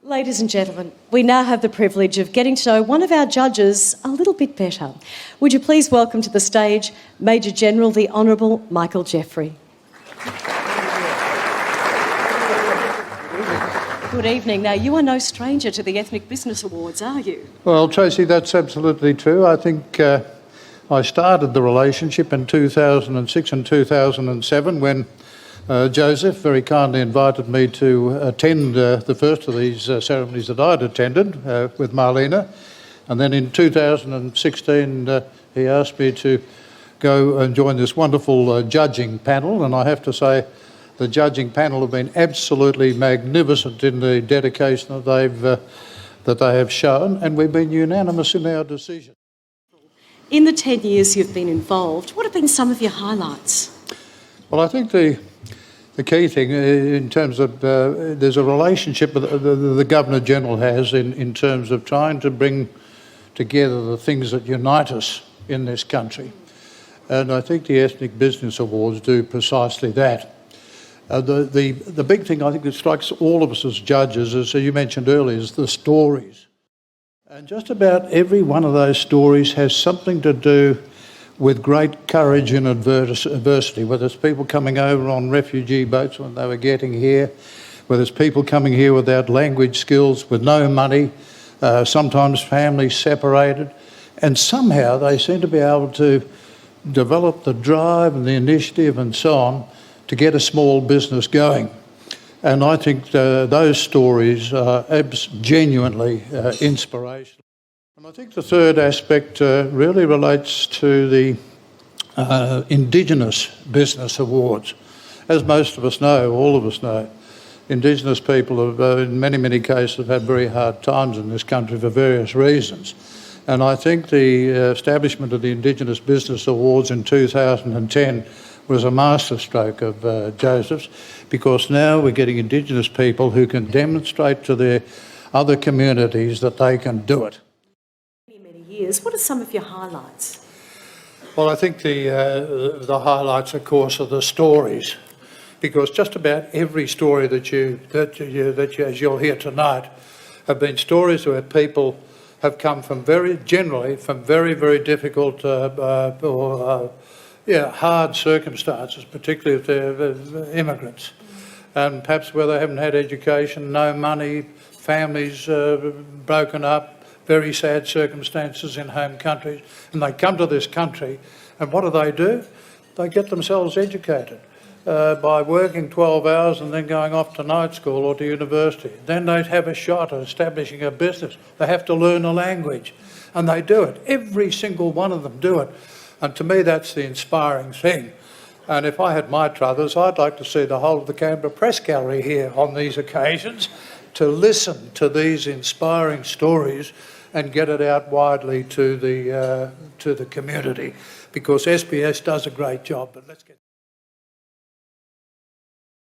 Ladies and gentlemen, we now have the privilege of getting to know one of our judges a little bit better. Would you please welcome to the stage Major General the Honourable Michael Jeffery. Good evening. Now, you are no stranger to the Ethnic Business Awards, are you? Well, Tracy, that's absolutely true. I think I started the relationship in 2006 and 2007 when Joseph very kindly invited me to attend the first of these ceremonies that I'd attended with Marlena. And then in 2016, he asked me to go and join this wonderful judging panel. And I have to say, the judging panel have been absolutely magnificent in the dedication that they have shown, and we've been unanimous in our decision. In the 10 years you've been involved, what have been some of your highlights? Well, I think the key thing in terms of there's a relationship that the Governor-General has in terms of trying to bring together the things that unite us in this country. And I think the Ethnic Business Awards do precisely that. The big thing I think that strikes all of us as judges, as you mentioned earlier, is the stories. And just about every one of those stories has something to do with great courage in adversity, whether it's people coming over on refugee boats when they were getting here, whether it's people coming here without language skills, with no money, sometimes families separated, and somehow they seem to be able to develop the drive and the initiative and so on to get a small business going. And I think those stories are genuinely inspirational. And I think the third aspect really relates to the Indigenous Business Awards. As most of us know, all of us know, Indigenous people have, in many, many cases, have had very hard times in this country for various reasons. And I think the establishment of the Indigenous Business Awards in 2010 was a masterstroke of Joseph's, because now we're getting Indigenous people who can demonstrate to their other communities that they can do it. Many years. What are some of your highlights? Well, I think the highlights, of course, are the stories, because just about every story that you as you'll hear tonight, have been stories where people have come from very difficult hard circumstances, particularly if they're immigrants, and perhaps where they haven't had education, no money, families broken up, very sad circumstances in home countries, and they come to this country, and what do? They get themselves educated by working 12 hours and then going off to night school or to university. Then they have a shot at establishing a business. They have to learn a language, and they do it. Every single one of them do it. And to me, that's the inspiring thing. And if I had my druthers, I'd like to see the whole of the Canberra Press Gallery here on these occasions to listen to these inspiring stories and get it out widely to the community, because SBS does a great job. But let's get